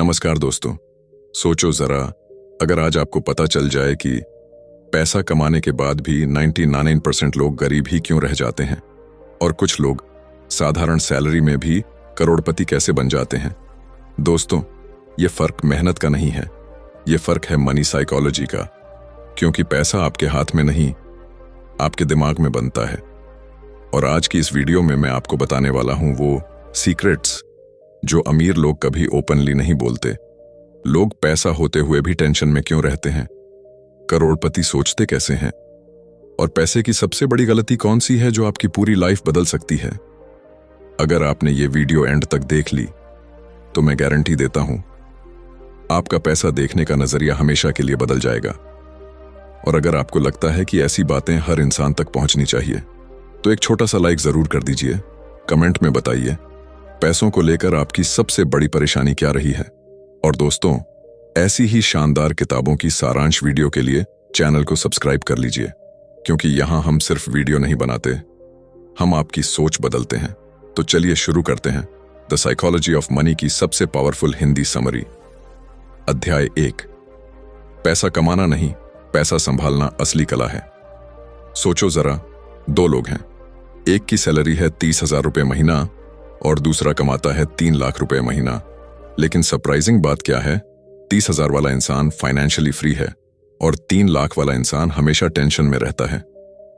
नमस्कार दोस्तों। सोचो जरा, अगर आज आपको पता चल जाए कि पैसा कमाने के बाद भी 99% लोग गरीब ही क्यों रह जाते हैं और कुछ लोग साधारण सैलरी में भी करोड़पति कैसे बन जाते हैं। दोस्तों, ये फर्क मेहनत का नहीं है, ये फर्क है मनी साइकोलॉजी का। क्योंकि पैसा आपके हाथ में नहीं, आपके दिमाग में बनता है। और आज की इस वीडियो में मैं आपको बताने वाला हूं वो सीक्रेट्स जो अमीर लोग कभी ओपनली नहीं बोलते। लोग पैसा होते हुए भी टेंशन में क्यों रहते हैं, करोड़पति सोचते कैसे हैं, और पैसे की सबसे बड़ी गलती कौन सी है जो आपकी पूरी लाइफ बदल सकती है। अगर आपने ये वीडियो एंड तक देख ली तो मैं गारंटी देता हूं आपका पैसा देखने का नजरिया हमेशा के लिए बदल जाएगा। और अगर आपको लगता है कि ऐसी बातें हर इंसान तक पहुंचनी चाहिए तो एक छोटा सा लाइक जरूर कर दीजिए। कमेंट में बताइए पैसों को लेकर आपकी सबसे बड़ी परेशानी क्या रही है। और दोस्तों, ऐसी ही शानदार किताबों की सारांश वीडियो के लिए चैनल को सब्सक्राइब कर लीजिए, क्योंकि यहां हम सिर्फ वीडियो नहीं बनाते, हम आपकी सोच बदलते हैं। तो चलिए शुरू करते हैं द साइकोलॉजी ऑफ मनी की सबसे पावरफुल हिंदी समरी। अध्याय 1, पैसा कमाना नहीं, पैसा संभालना असली कला है। सोचो जरा, दो लोग हैं, एक की सैलरी है 30,000 रुपये महीना और दूसरा कमाता है 3 लाख रुपए महीना। लेकिन सरप्राइजिंग बात क्या है, 30,000 वाला इंसान फाइनेंशियली फ्री है और 3 लाख वाला इंसान हमेशा टेंशन में रहता है।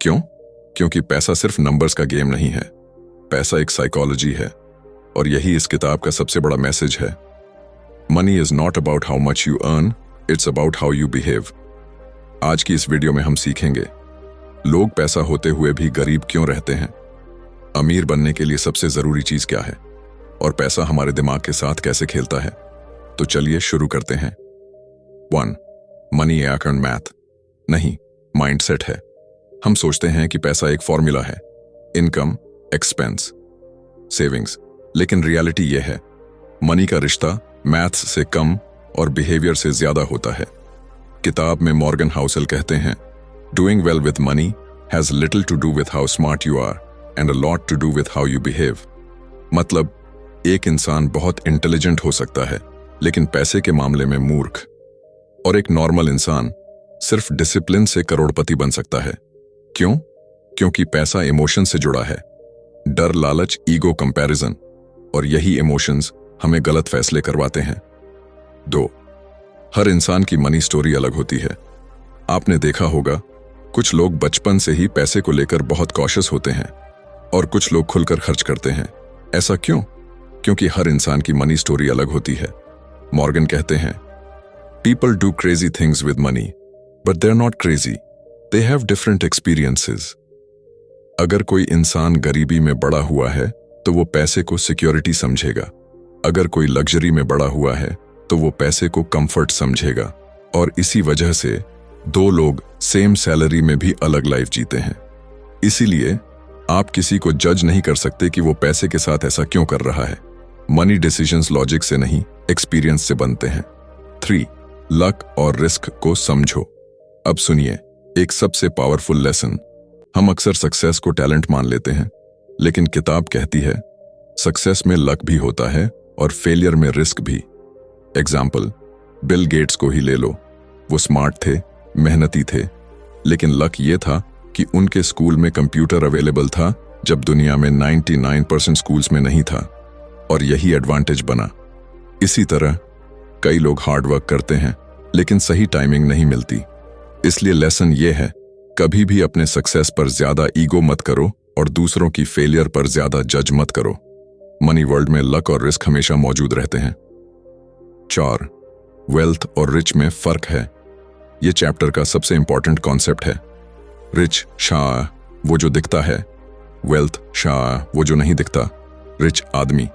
क्यों? क्योंकि पैसा सिर्फ नंबर्स का गेम नहीं है, पैसा एक साइकोलॉजी है। और यही इस किताब का सबसे बड़ा मैसेज है। Money is not about how much you earn, it's about how you behave. आज की इस वीडियो में हम सीखेंगे लोग पैसा होते हुए भी गरीब क्यों रहते हैं, अमीर बनने के लिए सबसे जरूरी चीज क्या है, और पैसा हमारे दिमाग के साथ कैसे खेलता है। तो चलिए शुरू करते हैं। 1. मनी एंड मैथ नहीं, माइंडसेट है। हम सोचते हैं कि पैसा एक फॉर्मूला है, इनकम, एक्सपेंस, सेविंग्स। लेकिन रियलिटी यह है, मनी का रिश्ता मैथ्स से कम और बिहेवियर से ज्यादा होता है। किताब में मॉर्गन हाउसेल कहते हैं, doing well with money has little to do with how smart you are and a lot to do with how you behave। मतलब एक इंसान बहुत इंटेलिजेंट हो सकता है लेकिन पैसे के मामले में मूर्ख, और एक नॉर्मल इंसान सिर्फ डिसिप्लिन से करोड़पति बन सकता है। क्यों? क्योंकि पैसा इमोशन से जुड़ा है, डर, लालच, ईगो, कंपैरिजन, और यही इमोशंस हमें गलत फैसले करवाते हैं। 2. हर इंसान की मनी स्टोरी अलग होती है। आपने देखा होगा, कुछ लोग बचपन से ही पैसे को लेकर बहुत कॉशियस होते हैं और कुछ लोग खुलकर खर्च करते हैं। ऐसा क्यों? क्योंकि हर इंसान की मनी स्टोरी अलग होती है। मॉर्गन कहते हैं, people do crazy things with money but they are not crazy, they have different experiences. अगर कोई इंसान गरीबी में बड़ा हुआ है तो वो पैसे को सिक्योरिटी समझेगा। अगर कोई लग्जरी में बड़ा हुआ है तो वो पैसे को कंफर्ट समझेगा। और इसी वजह से दो लोग सेम सैलरी में भी अलग लाइफ जीते हैं। इसीलिए आप किसी को जज नहीं कर सकते कि वो पैसे के साथ ऐसा क्यों कर रहा है। मनी डिसीजंस लॉजिक से नहीं, एक्सपीरियंस से बनते हैं। 3. लक और रिस्क को समझो। अब सुनिए एक सबसे पावरफुल लेसन। हम अक्सर सक्सेस को टैलेंट मान लेते हैं, लेकिन किताब कहती है सक्सेस में लक भी होता है और फेलियर में रिस्क भी। एग्जाम्पल, बिल गेट्स को ही ले लो। वो स्मार्ट थे, मेहनती थे, लेकिन लक ये था कि उनके स्कूल में कंप्यूटर अवेलेबल था जब दुनिया में 99% स्कूल्स में नहीं था, और यही एडवांटेज बना। इसी तरह कई लोग हार्ड वर्क करते हैं लेकिन सही टाइमिंग नहीं मिलती। इसलिए लेसन ये है, कभी भी अपने सक्सेस पर ज्यादा ईगो मत करो और दूसरों की फेलियर पर ज्यादा जज मत करो। मनी वर्ल्ड में लक और रिस्क हमेशा मौजूद रहते हैं। 4. वेल्थ और रिच में फर्क है। यह चैप्टर का सबसे इंपॉर्टेंट कॉन्सेप्ट है। रिच शाह वो जो दिखता है, वेल्थ शाह वो जो नहीं दिखता। रिच आदमी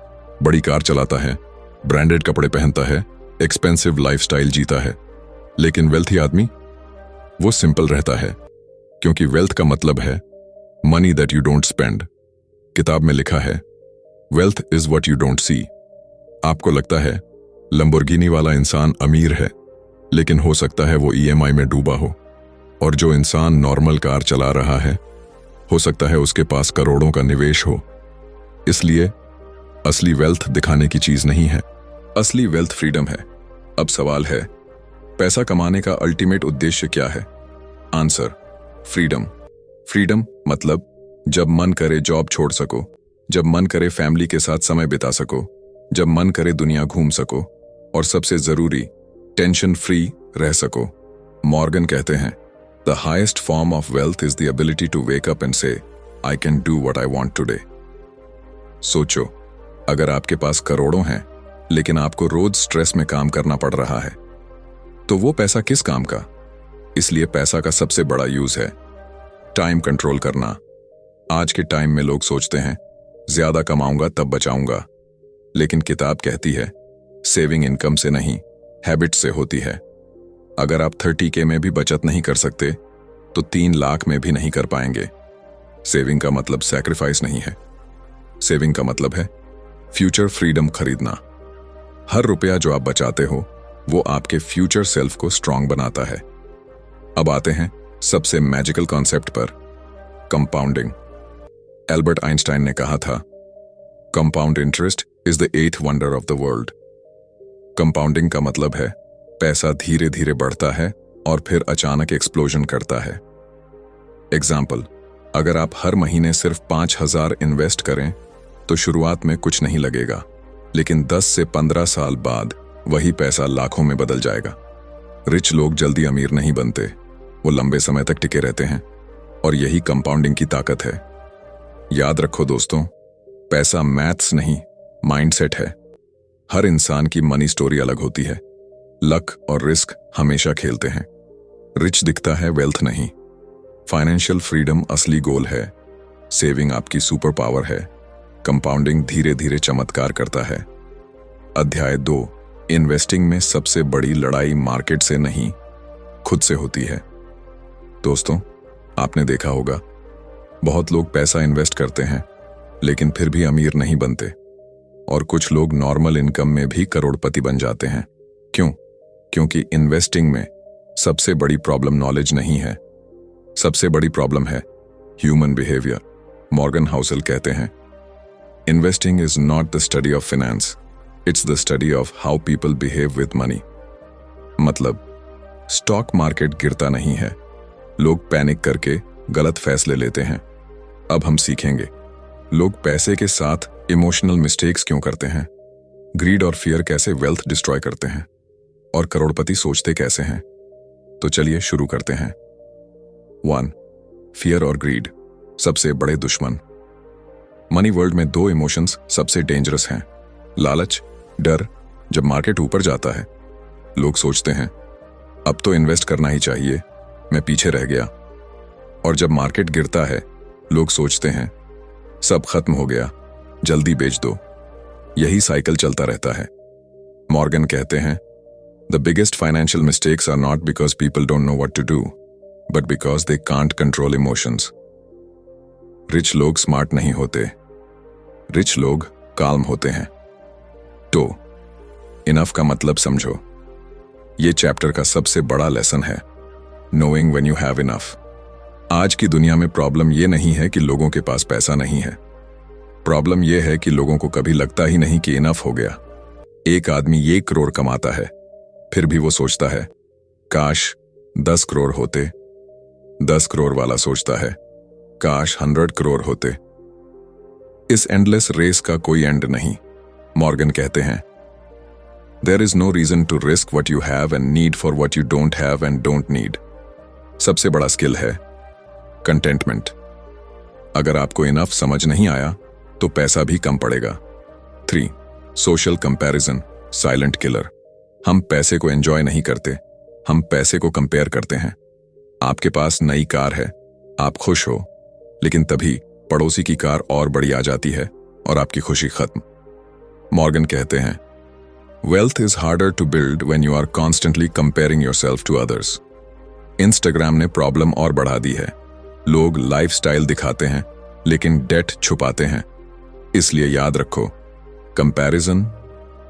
बड़ी कार चलाता है, ब्रांडेड कपड़े पहनता है, एक्सपेंसिव लाइफस्टाइल जीता है। लेकिन वेल्थी आदमी वो सिंपल रहता है, क्योंकि वेल्थ का मतलब है money that you don't spend. किताब में लिखा है, wealth is what you don't see. आपको लगता है लंबोर्गिनी वाला इंसान अमीर है, लेकिन हो सकता है वो EMI में डूबा हो। और जो इंसान नॉर्मल कार चला रहा है, हो सकता है उसके पास करोड़ों का निवेश हो। इसलिए असली वेल्थ दिखाने की चीज नहीं है, असली वेल्थ फ्रीडम है। अब सवाल है, पैसा कमाने का अल्टीमेट उद्देश्य क्या है? Answer, freedom. फ्रीडम मतलब जब मन करे जॉब छोड़ सको, जब मन करे फैमिली के साथ समय बिता सको, जब मन करे दुनिया घूम सको, और सबसे जरूरी टेंशन फ्री रह सको। मॉर्गन कहते हैं, the highest form of wealth is the ability to wake up and say I can do what I want today. सोचो, अगर आपके पास करोड़ों हैं लेकिन आपको रोज स्ट्रेस में काम करना पड़ रहा है, तो वो पैसा किस काम का? इसलिए पैसा का सबसे बड़ा यूज है टाइम कंट्रोल करना। आज के टाइम में लोग सोचते हैं ज्यादा कमाऊंगा तब बचाऊंगा, लेकिन किताब कहती है सेविंग इनकम से नहीं, हैबिट से होती है। अगर आप 30K में भी बचत नहीं कर सकते तो 3 लाख में भी नहीं कर पाएंगे। सेविंग का मतलब सैक्रिफाइस नहीं है। सेविंग का मतलब है फ्यूचर फ्रीडम खरीदना। हर रुपया जो आप बचाते हो वो आपके फ्यूचर सेल्फ को स्ट्रांग बनाता है। अब आते हैं सबसे मैजिकल कॉन्सेप्ट पर, कंपाउंडिंग। एल्बर्ट आइंस्टाइन ने कहा था, compound interest is the 8th wonder of the world. Compounding का मतलब है पैसा धीरे धीरे बढ़ता है और फिर अचानक एक्सप्लोजन करता है। एग्जाम्पल, अगर आप हर महीने सिर्फ 5,000 इन्वेस्ट करें तो शुरुआत में कुछ नहीं लगेगा, लेकिन 10 से 15 साल बाद वही पैसा लाखों में बदल जाएगा। रिच लोग जल्दी अमीर नहीं बनते, वो लंबे समय तक टिके रहते हैं, और यही कंपाउंडिंग की ताकत है। याद रखो दोस्तों, पैसा मैथ्स नहीं, माइंडसेट है। हर इंसान की मनी स्टोरी अलग होती है। लक और रिस्क हमेशा खेलते हैं। रिच दिखता है, वेल्थ नहीं। फाइनेंशियल फ्रीडम असली गोल है। सेविंग आपकी सुपर पावर है। कंपाउंडिंग धीरे धीरे चमत्कार करता है। अध्याय 2, इन्वेस्टिंग में सबसे बड़ी लड़ाई मार्केट से नहीं, खुद से होती है। दोस्तों, आपने देखा होगा बहुत लोग पैसा इन्वेस्ट करते हैं लेकिन फिर भी अमीर नहीं बनते, और कुछ लोग नॉर्मल इनकम में भी करोड़पति बन जाते हैं। क्यों? क्योंकि इन्वेस्टिंग में सबसे बड़ी प्रॉब्लम नॉलेज नहीं है, सबसे बड़ी प्रॉब्लम है ह्यूमन बिहेवियर। मॉर्गन हाउसल कहते हैं, investing is not the study of finance, it's the study of how people behave with money. मतलब, स्टॉक मार्केट गिरता नहीं है, लोग पैनिक करके गलत फैसले लेते हैं। अब हम सीखेंगे लोग पैसे के साथ इमोशनल मिस्टेक्स क्यों करते हैं, ग्रीड और फियर कैसे वेल्थ डिस्ट्रॉय करते हैं, और करोड़पति सोचते कैसे हैं। तो चलिए शुरू करते हैं। 1. फियर और ग्रीड, सबसे बड़े दुश्मन। मनी वर्ल्ड में 2 इमोशंस सबसे डेंजरस हैं, लालच, डर। जब मार्केट ऊपर जाता है लोग सोचते हैं अब तो इन्वेस्ट करना ही चाहिए, मैं पीछे रह गया। और जब मार्केट गिरता है लोग सोचते हैं सब खत्म हो गया, जल्दी बेच दो। यही साइकिल चलता रहता है। मॉर्गन कहते हैं, the biggest financial mistakes are not because people don't know what to do, but because they can't control emotions. Rich लोग स्मार्ट नहीं होते, रिच लोग काल्म होते हैं। तो इनफ का मतलब समझो। ये चैप्टर का सबसे बड़ा लेसन है, knowing when you have enough. आज की दुनिया में प्रॉब्लम ये नहीं है कि लोगों के पास पैसा नहीं है, प्रॉब्लम यह है कि लोगों को कभी लगता ही नहीं कि इनफ हो गया। एक आदमी 1 करोड़ कमाता है, फिर भी वो सोचता है काश 10 करोड़ होते। 10 करोड़ वाला सोचता है काश 100 करोड़ होते। इस एंडलेस रेस का कोई एंड नहीं। मॉर्गन कहते हैं, there is no reason to risk what you have and need for what you don't have and don't need. सबसे बड़ा स्किल है कंटेंटमेंट। अगर आपको इनफ समझ नहीं आया तो पैसा भी कम पड़ेगा। 3. Social comparison, silent killer. हम पैसे को एंजॉय नहीं करते, हम पैसे को कंपेयर करते हैं। आपके पास नई कार है, आप खुश हो, लेकिन तभी पड़ोसी की कार और बड़ी आ जाती है और आपकी खुशी खत्म। मॉर्गन कहते हैं, wealth is harder to build when you are constantly comparing yourself to others. Instagram ने प्रॉब्लम और बढ़ा दी है। लोग लाइफस्टाइल दिखाते हैं लेकिन डेट छुपाते हैं। इसलिए याद रखो, कंपैरिजन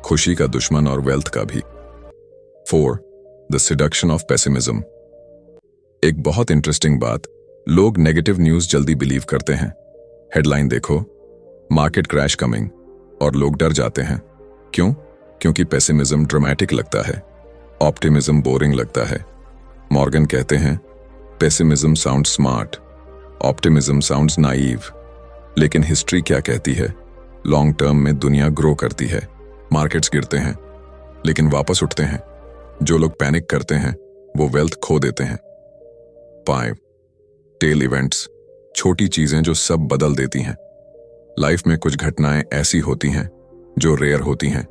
खुशी का दुश्मन और वेल्थ का भी। 4. The seduction of pessimism. एक बहुत इंटरेस्टिंग बात, लोग नेगेटिव न्यूज जल्दी बिलीव करते हैं। हेडलाइन देखो, मार्केट क्रैश कमिंग, और लोग डर जाते हैं। क्यों? क्योंकि पेसिमिज्म ड्रामेटिक लगता है, ऑप्टिमिज्म बोरिंग लगता है। मॉर्गन कहते हैं pessimism sounds smart, optimism sounds naive. लेकिन हिस्ट्री क्या कहती है? लॉन्ग टर्म में दुनिया ग्रो करती है, मार्केट्स गिरते हैं लेकिन वापस उठते हैं। जो लोग पैनिक करते हैं वो वेल्थ खो देते हैं। 5 टेल इवेंट्स, छोटी चीजें जो सब बदल देती हैं। लाइफ में कुछ घटनाएं ऐसी होती हैं जो रेयर होती हैं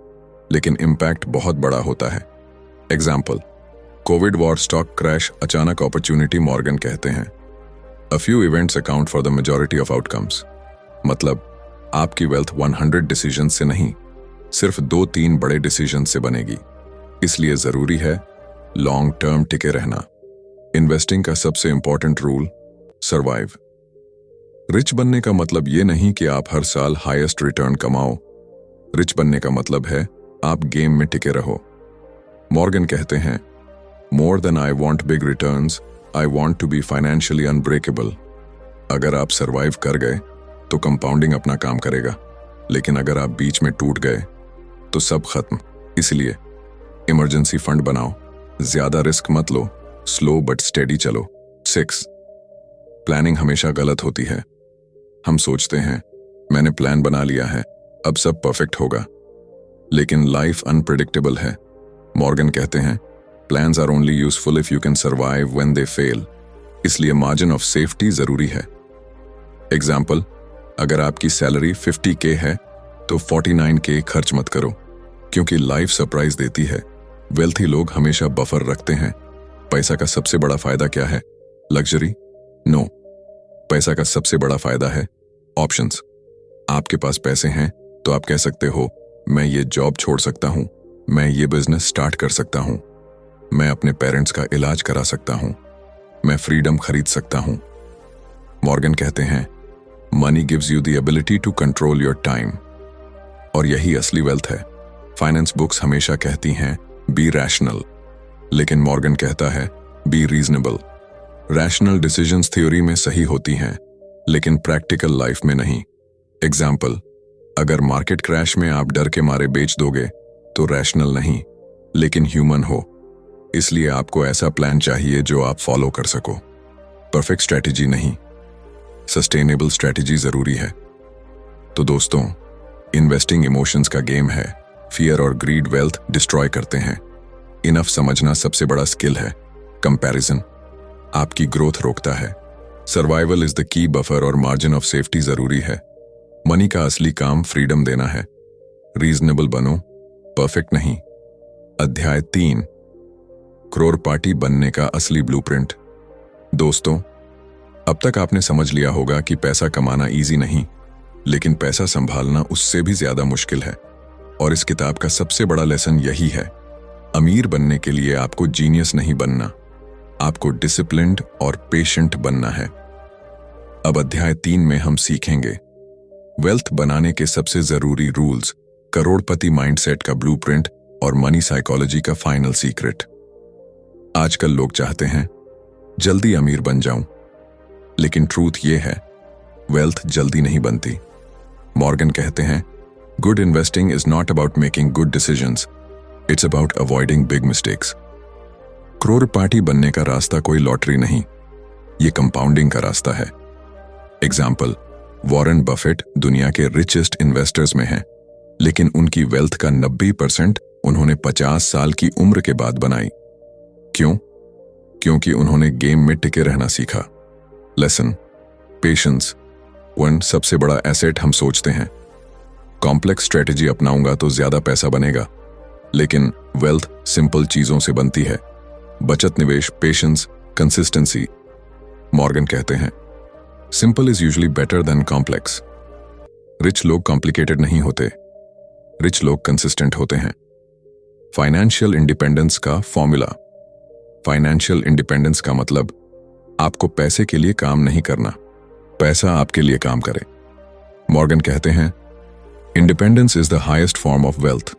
लेकिन इम्पैक्ट बहुत बड़ा होता है। Example, Covid war, stock crash, अचानक अपॉर्चुनिटी। मॉर्गन कहते हैं a few events account for the majority of outcomes. मतलब आपकी वेल्थ 100 डिसीजन से नहीं, सिर्फ 2-3 बड़े डिसीजन से बनेगी। इसलिए जरूरी है लॉन्ग टर्म टिके रहना। इन्वेस्टिंग का सबसे इंपॉर्टेंट रूल, सर्वाइव। रिच बनने का मतलब ये नहीं कि आप हर साल हाईएस्ट रिटर्न कमाओ। रिच बनने का मतलब है आप गेम में टिके रहो। मॉर्गन कहते हैं more than I want big returns, I want to be financially unbreakable. अगर आप सर्वाइव कर गए तो कंपाउंडिंग अपना काम करेगा, लेकिन अगर आप बीच में टूट गए तो सब खत्म। इसलिए इमरजेंसी फंड बनाओ, ज्यादा रिस्क मत लो, स्लो बट स्टेडी चलो। 6 प्लानिंग हमेशा गलत होती है। हम सोचते हैं मैंने प्लान बना लिया है, अब सब परफेक्ट होगा, लेकिन लाइफ अनप्रेडिक्टेबल है। मॉर्गन कहते हैं plans are only useful if you can survive when they fail. इसलिए मार्जिन ऑफ सेफ्टी जरूरी है। एग्जाम्पल, अगर आपकी सैलरी 50K है तो 49K खर्च मत करो, क्योंकि लाइफ सरप्राइज देती है। वेल्थी लोग हमेशा बफर रखते हैं। पैसा का सबसे बड़ा फायदा क्या है? लग्जरी? नो। पैसा का सबसे बड़ा फायदा है ऑप्शंस। आपके पास पैसे हैं तो आप कह सकते हो मैं ये जॉब छोड़ सकता हूं, मैं ये बिजनेस स्टार्ट कर सकता हूं, मैं अपने पेरेंट्स का इलाज करा सकता हूं, मैं फ्रीडम खरीद सकता हूं। मॉर्गन कहते हैं money gives you the ability to control your time, और यही असली वेल्थ है। फाइनेंस बुक्स हमेशा कहती हैं बी रैशनल, लेकिन मॉर्गन कहता है be reasonable. Rational decisions theory में सही होती हैं, लेकिन प्रैक्टिकल लाइफ में नहीं। एग्जाम्पल, अगर मार्केट क्रैश में आप डर के मारे बेच दोगे तो रैशनल नहीं, लेकिन ह्यूमन हो। इसलिए आपको ऐसा प्लान चाहिए जो आप फॉलो कर सको। परफेक्ट स्ट्रैटेजी नहीं, सस्टेनेबल स्ट्रैटेजी जरूरी है। तो दोस्तों, इन्वेस्टिंग इमोशंस का गेम है। फियर और ग्रीड वेल्थ डिस्ट्रॉय करते हैं। इनफ समझना सबसे बड़ा स्किल है। कंपैरिजन आपकी ग्रोथ रोकता है। Survival is the key buffer और मार्जिन ऑफ सेफ्टी जरूरी है। मनी का असली काम फ्रीडम देना है। रीजनेबल बनो, परफेक्ट नहीं। अध्याय 3 करोड़पति बनने का असली ब्लूप्रिंट। दोस्तों, अब तक आपने समझ लिया होगा कि पैसा कमाना इजी नहीं, लेकिन पैसा संभालना उससे भी ज्यादा मुश्किल है। और इस किताब का सबसे बड़ा लेसन यही है, अमीर बनने के लिए आपको जीनियस नहीं बनना, आपको डिसिप्लिन्ड और पेशेंट बनना है। अब अध्याय 3 में हम सीखेंगे वेल्थ बनाने के सबसे जरूरी रूल्स, करोड़पति माइंडसेट का ब्लूप्रिंट और मनी साइकोलॉजी का फाइनल सीक्रेट। आजकल लोग चाहते हैं जल्दी अमीर बन जाऊं, लेकिन ट्रूथ ये है वेल्थ जल्दी नहीं बनती। मॉर्गन कहते हैं good investing is not about making good decisions, it's about avoiding big mistakes. करोड़पति बनने का रास्ता कोई लॉटरी नहीं, ये कंपाउंडिंग का रास्ता है। एग्जाम्पल, वॉरेन बफेट दुनिया के रिचेस्ट इन्वेस्टर्स में हैं, लेकिन उनकी वेल्थ का 90% उन्होंने 50 साल की उम्र के बाद बनाई। क्यों? क्योंकि उन्होंने गेम में टिके रहना सीखा। लेसन, पेशेंस वन सबसे बड़ा एसेट हम सोचते हैं। कॉम्प्लेक्स स्ट्रेटेजी अपनाऊंगा तो ज्यादा पैसा बनेगा, लेकिन वेल्थ सिंपल चीजों से बनती है। बचत, निवेश, पेशेंस, कंसिस्टेंसी। मॉर्गन कहते हैं simple is usually better than complex. Rich लोग कॉम्प्लिकेटेड नहीं होते, रिच लोग कंसिस्टेंट होते हैं। फाइनेंशियल इंडिपेंडेंस का फॉर्मूला। फाइनेंशियल इंडिपेंडेंस का मतलब आपको पैसे के लिए काम नहीं करना, पैसा आपके लिए काम करे। मॉर्गन कहते हैं independence is the highest form of wealth.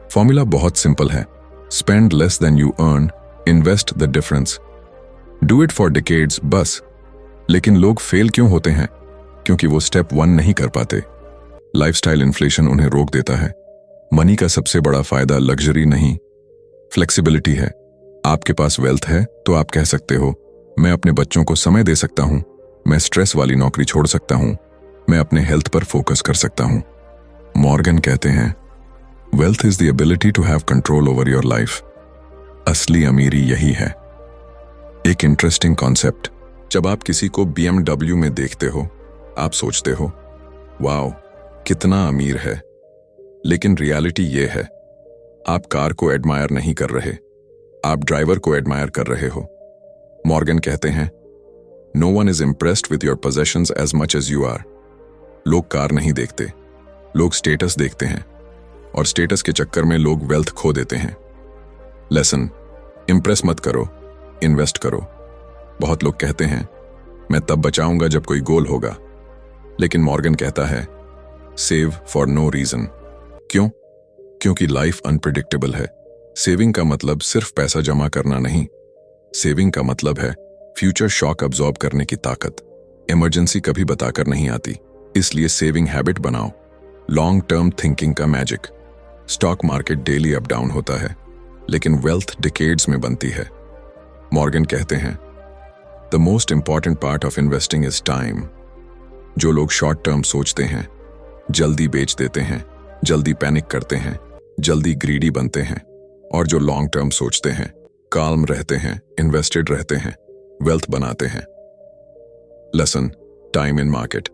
Formula बहुत सिंपल है, spend less than you earn, invest the difference, do it for decades, बस। लेकिन लोग फेल क्यों होते हैं? क्योंकि वो स्टेप 1 नहीं कर पाते। लाइफस्टाइल इन्फ्लेशन उन्हें रोक देता है। मनी का सबसे बड़ा फायदा लग्जरी नहीं, फ्लेक्सिबिलिटी है। आपके पास वेल्थ है तो आप कह सकते हो, मैं अपने बच्चों को समय दे सकता हूं, मैं स्ट्रेस वाली नौकरी छोड़ सकता हूं, मैं अपने हेल्थ पर फोकस कर सकता हूं। मॉर्गन कहते हैं, wealth is the ability to have control over your life. असली अमीरी यही है। एक इंटरेस्टिंग कॉन्सेप्ट, जब आप किसी को BMW में देखते हो, आप सोचते हो, वाओ कितना अमीर है। लेकिन रियलिटी ये है, आप कार को एडमायर नहीं कर रहे, आप ड्राइवर को एडमायर कर रहे हो। मॉर्गन कहते हैं, no one is impressed with your possessions as much as you are. लोग कार नहीं देखते, लोग स्टेटस देखते हैं, और स्टेटस के चक्कर में लोग वेल्थ खो देते हैं। लेसन, इंप्रेस मत करो, इन्वेस्ट करो। बहुत लोग कहते हैं, मैं तब बचाऊंगा जब कोई गोल होगा। लेकिन मॉर्गन कहता है, सेव फॉर नो रीजन। क्यों? क्योंकि लाइफ अनप्रिडिक्टेबल है। सेविंग का मतलब सिर्फ पैसा जमा करना नहीं, सेविंग का मतलब है फ्यूचर शॉक अब्सॉर्ब करने की ताकत। इमरजेंसी कभी बताकर नहीं आती, इसलिए सेविंग हैबिट बनाओ। लॉन्ग टर्म थिंकिंग का magic. Stock market daily up down होता है, लेकिन वेल्थ डिकेड्स में बनती है। मॉर्गन कहते हैं, the most important part of investing is time. जो लोग शॉर्ट टर्म सोचते हैं, जल्दी बेच देते हैं, जल्दी पैनिक करते हैं, जल्दी ग्रीडी बनते हैं, और जो लॉन्ग टर्म सोचते हैं, काल्म रहते हैं, इन्वेस्टेड रहते हैं, वेल्थ बनाते हैं। Lesson, time in market.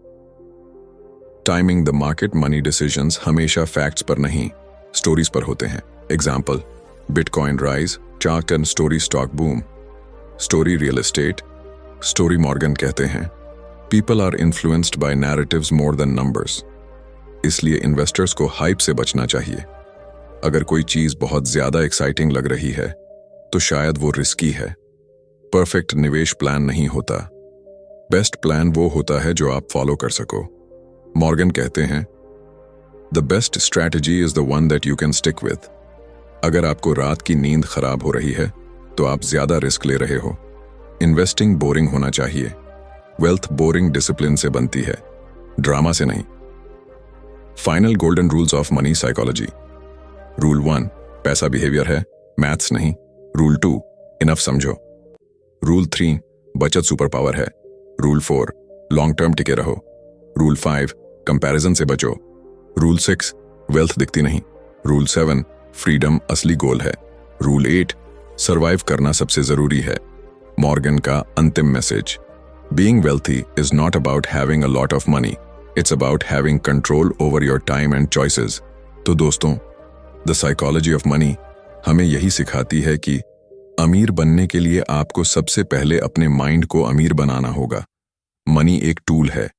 Timing the market money decisions हमेशा फैक्ट्स पर नहीं, स्टोरीज पर होते हैं। Example, bitcoin rise, shark tank story stock boom. Story real estate. Story Morgan कहते हैं, people are influenced by narratives more than numbers. इसलिए investors को हाइप से बचना चाहिए। अगर कोई चीज बहुत ज्यादा एक्साइटिंग लग रही है तो शायद वो रिस्की है। परफेक्ट निवेश प्लान नहीं होता, बेस्ट प्लान वो होता है जो आप फॉलो कर सको। मॉर्गन कहते हैं, the best strategy is the one that you can stick with. अगर आपको रात की नींद खराब हो रही है तो आप ज्यादा रिस्क ले रहे हो। इन्वेस्टिंग बोरिंग होना चाहिए, वेल्थ बोरिंग डिसिप्लिन से बनती है, ड्रामा से नहीं। Final golden rules of money psychology. Rule 1, पैसा बिहेवियर है, मैथ्स नहीं। रूल 2, इनफ समझो। रूल 3, बचत सुपर पावर है। रूल 4, लॉन्ग टर्म टिके रहो। रूल 5, कंपैरिजन से बचो। रूल 6, वेल्थ दिखती नहीं। रूल 7, फ्रीडम असली गोल है। रूल 8, सर्वाइव करना सबसे जरूरी है। मॉर्गन का अंतिम message, being wealthy is not about having a lot of money, it's about having control over your time and choices. तो दोस्तों, द साइकोलॉजी ऑफ मनी हमें यही सिखाती है कि अमीर बनने के लिए आपको सबसे पहले अपने माइंड को अमीर बनाना होगा। मनी एक टूल है,